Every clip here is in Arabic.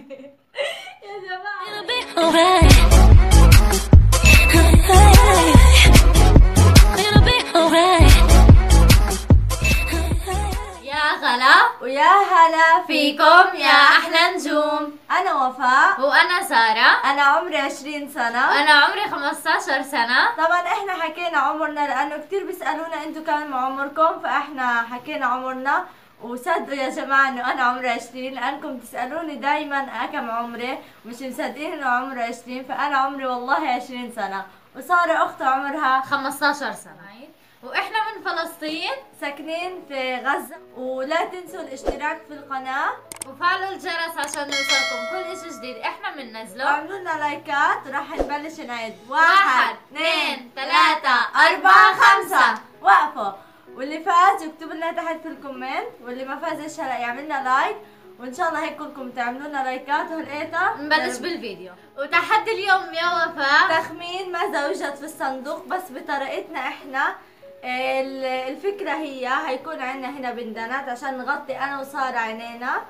يا جماعة يا غلا ويا هلا فيكم يا أحلى نجوم. أنا وفاء وأنا سارة. أنا عمري 20 سنة وأنا عمري 15 سنة. طبعا احنا حكينا عمرنا لأنه كتير بيسألونا انتو كم عمركم، فاحنا حكينا عمرنا وصدقوا يا جماعة انه انا عمري 20، لانكم تسألوني دايما كم عمري مش مصدقين انه عمري 20، فانا عمري والله 20 سنة، وسارة اختها عمرها 15 سنة. واحنا من فلسطين ساكنين في غزة. ولا تنسوا الاشتراك في القناة وفعلوا الجرس عشان يوصلكم كل اشي جديد احنا بننزله. وعملوا لنا لايكات. راح نبلش نعد 1 2 3 4 5. وقفوا. واللي فاز يكتب لنا تحت في الكومنت، واللي ما فازش هلا يعمل لنا لايك، وان شاء الله هيك كلكم تعملوا لنا لايكات. وهلقيتها نبلش بالفيديو. وتحدي اليوم يا وفاء تخمين ماذا يوجد في الصندوق، بس بطريقتنا احنا. الفكرة هيكون عندنا هنا بندانات عشان نغطي انا وسارة عينينا،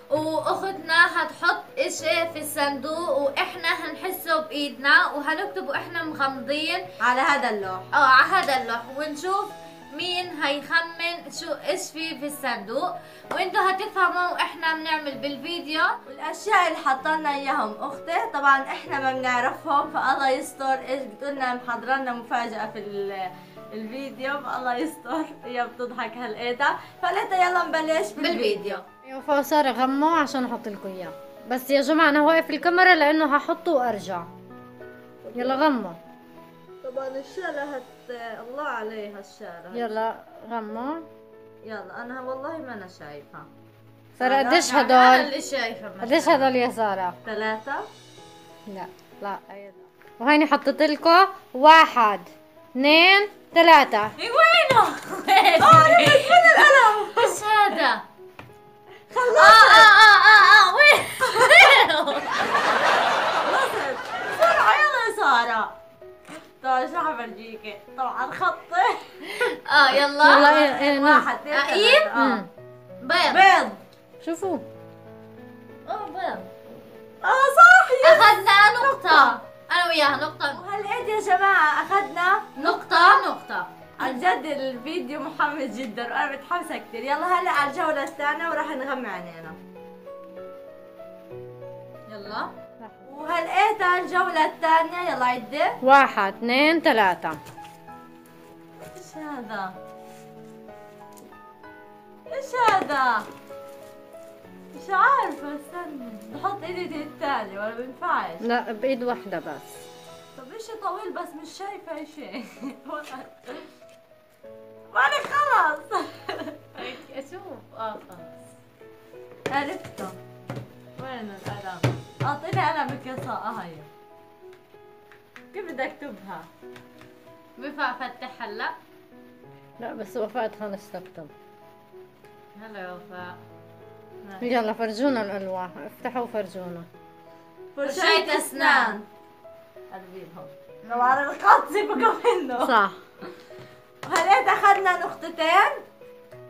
واختنا هتحط اشي في الصندوق واحنا هنحسه بايدنا وهنكتبه احنا مغمضين على هذا اللوح. على هذا اللوح، ونشوف مين هيخمن شو ايش في الصندوق، وانتوا هتفهموا واحنا بنعمل بالفيديو. والاشياء اللي حطلنا اياهم اختي طبعا احنا ما بنعرفهم، فالله يستر. ايش بتقولنا محضره لنا مفاجأة في الفيديو، فالله يستر. هي بتضحك هلقيتها، فلقيتها يلا نبلش بالفيديو. وفاء وسارة غموا عشان احط لكم اياه، بس يا جماعة انا واقف الكاميرا لانه هحطه وارجع. يلا غموا. طبعا الشارة الله عليها الشارة. يلا غموا. يلا انا والله ما انا شايفة. سارة قديش انا هدول؟ اللي شايفه قديش هدول يا سارة؟ 3. لا لا أيضا. وهيني حطيت لكم 1 2 3. وينه؟ وين القلم؟ ايش هذا؟ خلصت. وين؟ خلصت بسرعة يلا يا سارة. طبعا شو حفرجيكي؟ طبعا خطي. يلا يلا 1 2 أقيم؟ 3. بيض. بيض. شوفوا بيض. صح. اخذنا نقطة انا وياها نقطة. وهالقد يا جماعة اخذنا نقطة. عن جد الفيديو محمس جدا وانا متحمسة كثير. يلا هلا على الجولة الثانية وراح نغمي عينينا. يلا وهلقيتها الجولة الثانية. يلا عدي. 1 2 3. ايش هذا؟ ايش هذا؟ مش عارفة، استنى بحط ايدي الثانية ولا بينفعش؟ لا بايد واحدة بس. طب اشي طويل بس مش شايفة اشي. ماني خلص. اشوف خلاص عرفته. وين القلم؟ اعطيني قلمك يا هي. كيف بدي اكتبها؟ بينفع افتح هلا؟ لا بس وفاء خلص تكتب. هلا يا وفاء. يلا فرجونا الالواح، افتحوا وفرجونا. فرشاة أسنان. قلبيهم طبعا الخط سيبكم منه. صح. وهلقيت اخذنا نقطتين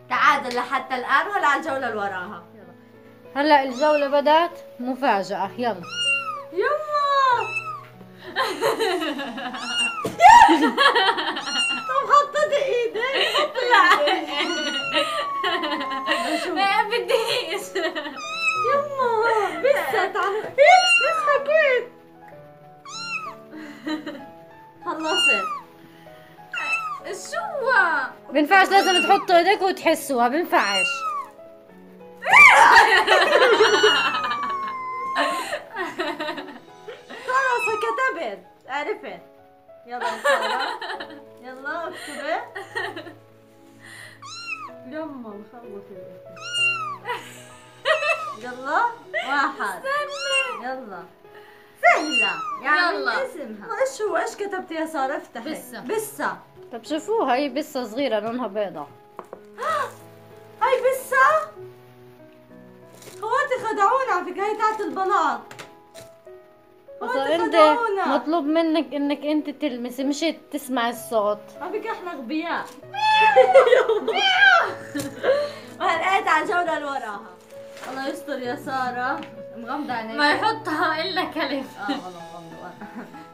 تعادل لحتى الان. وهلا على الجولة اللي وراها. هلا الجولة بدأت مفاجأة. يلا يما. طب حطيت ايدي. ما بديش. يما لسه تعال. لسه حكيت. خلصت. شو؟ بينفعش، لازم تحطوا ايديك وتحسوها. بينفعش. خلص كتبت. عرفت. يلا يا سارة. يلا اكتبي. يما نخلص الاسم. يلا 1. يلا سهلة يعني. يلا. اسمها ايش هو؟ ايش كتبت يا سارة؟ افتحي. بسة. طب شوفوها، هي بسة صغيرة لونها بيضة. هاي بسة. خواتي خدعونا على فكرة. هي تاعت البلاط. بس خواتي انت خدعونا. مطلوب منك انك انت تلمسي مش تسمعي الصوت. على فكرة احنا غبياء. وهلقيت على الجولة اللي وراها. الله يستر يا سارة. مغمضة عينيك. ما يحطها الا كلب. والله مغمضة.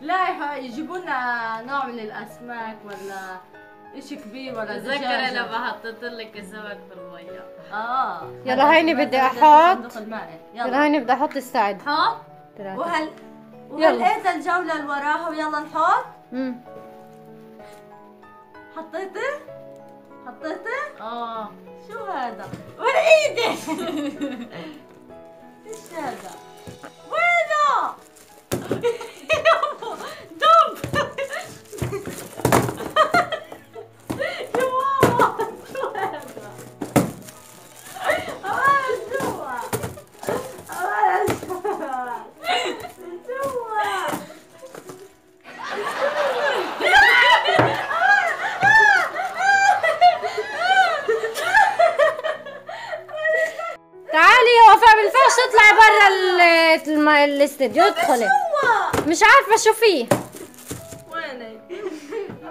لا يجيبوا لنا نوع من الاسماك ولا اشي كبير ولا تذكري دجاجة. لما حطيت لك السمك في المية. يلا هيني بدي احط. يلا هيني بدي احط الساعد. حط. وهل يلا. وهل الجولة اللي وراها ويلا نحط. حطيتي؟ شو هذا؟ وين ايدي؟ ايش هذا؟ وينه؟ دب يا ماما شو هذا؟ جوا تعالي يا وفاء، ما ينفعش تطلعي برا الاستديو. ادخلي. مش عارفه شو فيه. وينك؟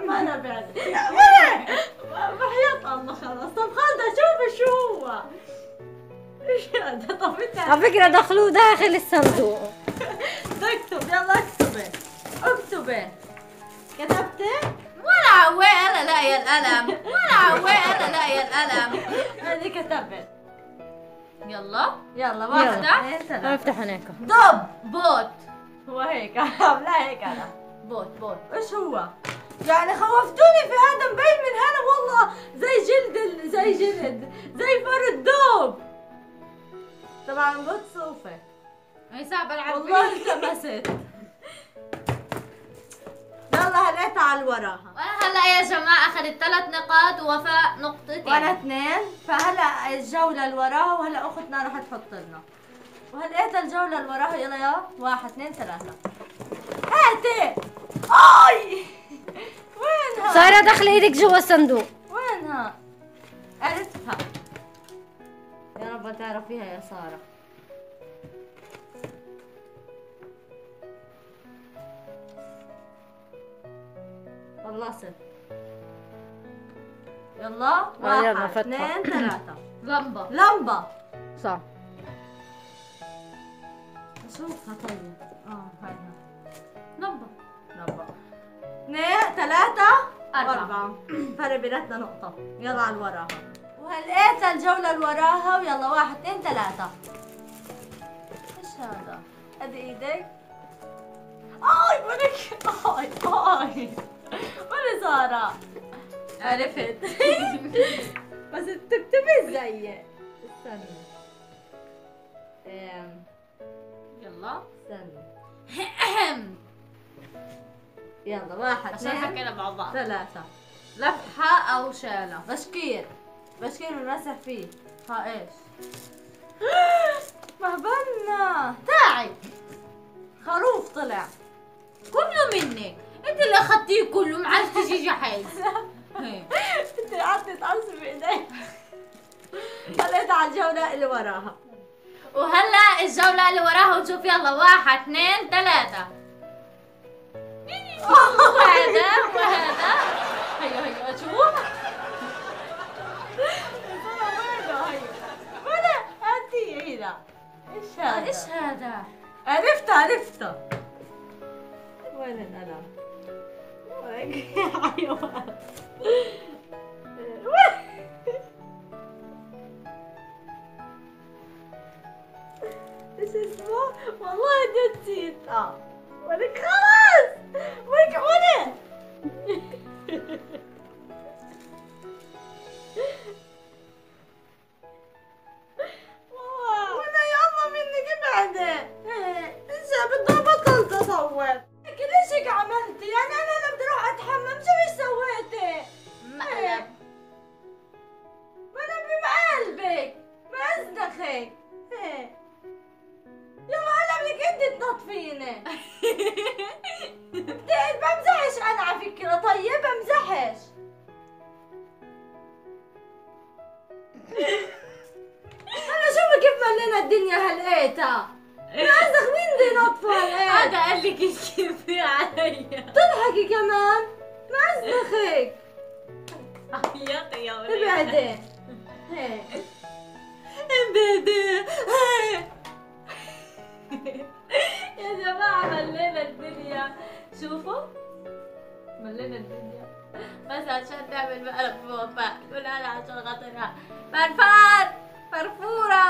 ما انا بعد. وين؟ بحياة الله خلاص. طب خالدة شوفي شو هو. ايش هذا؟ طب انت على فكره دخلوه داخل الصندوق. اكتب. يلا اكتبي. كتبتي؟ ولا عواء انا لاقيه القلم. ولا عواء انا لاقيه القلم. هذه كتبت. يلا واحدة يلا. اثنين ثلاثة. افتح هناك. دب. بوت. هو هيك. لا هيك انا. بوت. ايش هو؟ يعني خوفتوني في هذا مبين من هنا والله زي فر الدب. طبعا بوت صوفة. هي صعبة العب والله التمست. يلا هلقيتها على وراها. وانا هلا يا جماعة اخذت 3 نقاط ووفاء نقطتين. وانا 2. فهلا الجولة اللي وراها وهلا اختنا رح تحط لنا. وهلقيتها الجولة اللي وراها. يلا يا 1 2 3. هاتي. اي وينها؟ سارة دخلي ايدك جوا الصندوق. وينها؟ عرفتها. يا رب تعرفيها يا سارة. خلصت. يلا يلا 1 فتحة. 2 3. لمبة. صح. اشوفها طيب. هايها لمبة. 2 3 4. 4. فرق بيناتنا نقطة. يلا على وراها. وهلقيتها الجولة اللي وراها. ويلا 1 2 3. ايش هذا؟ ادي ايدك. ولك. وين سارة؟ عرفت. بس تكتبي زيي. استني. يلا. استني. يلا 1 عشان 2 حكينا مع بعض. 3. لفحة او شالة. بشكير بنمسح فيه. ايش؟ مهبلنا. تعي. خروف طلع. كله منك. انت اللي اخذتيه كله معرفتي شي جحيز. انت قعدتي تعصبي بايديك. خليتها على الجولة اللي وراها. وهلا الجولة اللي وراها وشوف. يلا 1 2 3. وهذا هيو شوف. وين هاتي هنا. ايش هذا؟ عرفتها. وين القلم؟ وين يا حيوان؟ ايش اسمه؟ والله نسيت. ولك خلاص. ولك هنا. وانا يلا منك ابعدي. انسى بدي بطل تصور. ليش هيك عملتي؟ يعني انا بدي اروح اتحمم. شو ايش سويتي؟ مقلب. ما انا بقلبك. ما ازنخك. يلا هلا بدك انت تنظفيني. بمزحش انا على فكرة. طيب بمزحش. انا شوفي كيف ملينا الدنيا هلقيتها. ازنخ. مين بده ينظفها هلقيت؟ هذا قال لك كيف علي. تضحكي كمان. ما ازنخك. عيطي يا ولد. ابعدي. هيك. يا جماعة ملينا الدنيا، شوفوا ملينا الدنيا بس عشان تعمل مقلب في وفاء. قول انا عشان خاطرها فرفان فرفورة.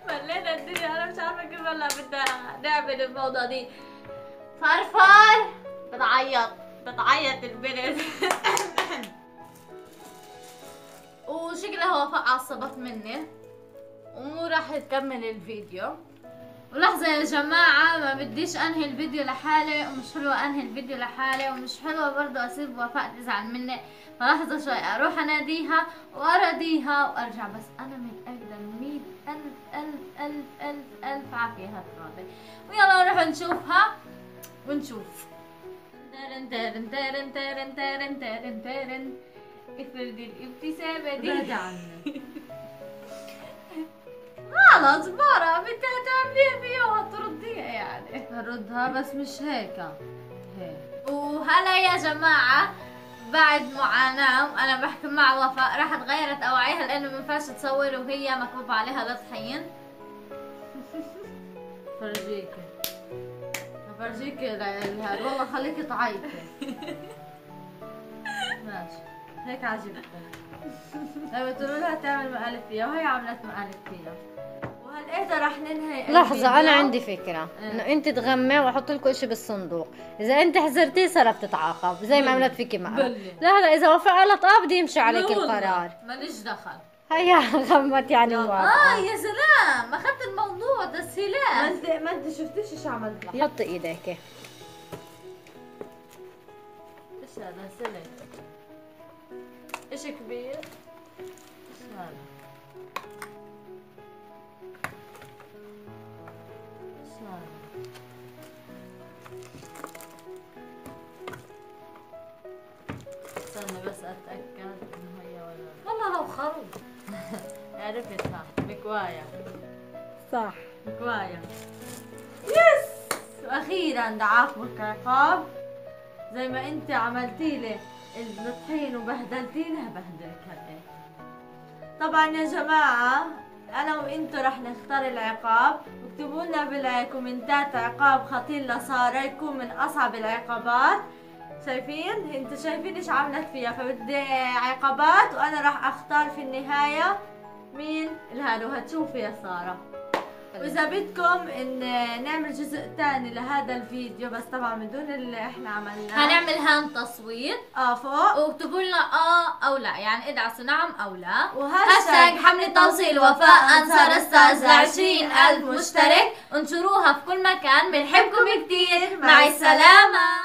ملينا الدنيا، انا مش عارفة كيف هلا بدنا نعمل الموضوع دي. فرفار بتعيط البنت. وشكلها وفاء عصبت مني ومو راح تكمل الفيديو. ولحظة يا جماعة، ما بديش انهي الفيديو لحالي، ومش حلوة انهي الفيديو لحالي، ومش حلوة برضو اسيب وفاء تزعل مني. فلحظة شوي اروح اناديها واراضيها وارجع. بس انا متأكدة 100,000 عافية هتراضي. ويلا نروح نشوفها ونشوف. تارن تارن تارن تارن تارن تارن تارن. افردي الابتسامة دي. بعد عني. خلص مرة بدها تعمليها فيها وهترديها يعني. هردها بس مش هيك. وهلا يا جماعة، بعد معاناة وأنا بحكي مع وفاء راح تغيرت أواعيها لأنه مينفعش تصور وهي مكتوب عليها لا تحين. فرجيكي الهاد، والله خليكي تعيطي. ماشي هيك عجبتكم. لما تقولوا لها تعمل مقالب فيها وهي عملت مقالب فيها. وهالقيتا رح ننهي. لحظة، أنا عندي فكرة إنه أنت تغمي وأحط لكم إشي بالصندوق، إذا أنت حزرتي صارت تتعاقب زي ما عملت فيكي معها. لا هلا إذا وفاء قالت بدي يمشي عليك القرار. ماليش دخل. هيا غمت يعني موافقة. يا سلام، أخذت الموضوع تسهيلات. ما انت شفتيش ايش عملت لها. حطي إيديك. ايش هذا سلك؟ ايش كبير؟ ايش هذا؟ ايش هذا؟ استنى بس اتأكد انه هي ولا والله لو خروج. عرفتها. مكواية. صح مكواية. يس، واخيرا دعاكم عقاب. زي ما انت عملتي لي الطحين وبهدلتيني هبهدلك هلا. طبعا يا جماعة انا وانتو رح نختار العقاب، واكتبوا لنا بالكومنتات عقاب خطير لسارة يكون من اصعب العقابات. شايفين؟ انتوا شايفين ايش عملت فيها، فبدي عقابات وانا رح اختار في النهاية مين الهاد. وهتشوفي يا سارة. واذا بدكم ان نعمل جزء ثاني لهذا الفيديو، بس طبعا من دون اللي احنا عملناه، هنعمل هان تصويت فوق، واكتبوا لنا او لا، يعني ادعسوا نعم او لا. وهاشتاج حملة توصيل وفاء انصار استاذ ل 20,000 مشترك. انشروها في كل مكان. بنحبكم كتير. مع السلامة.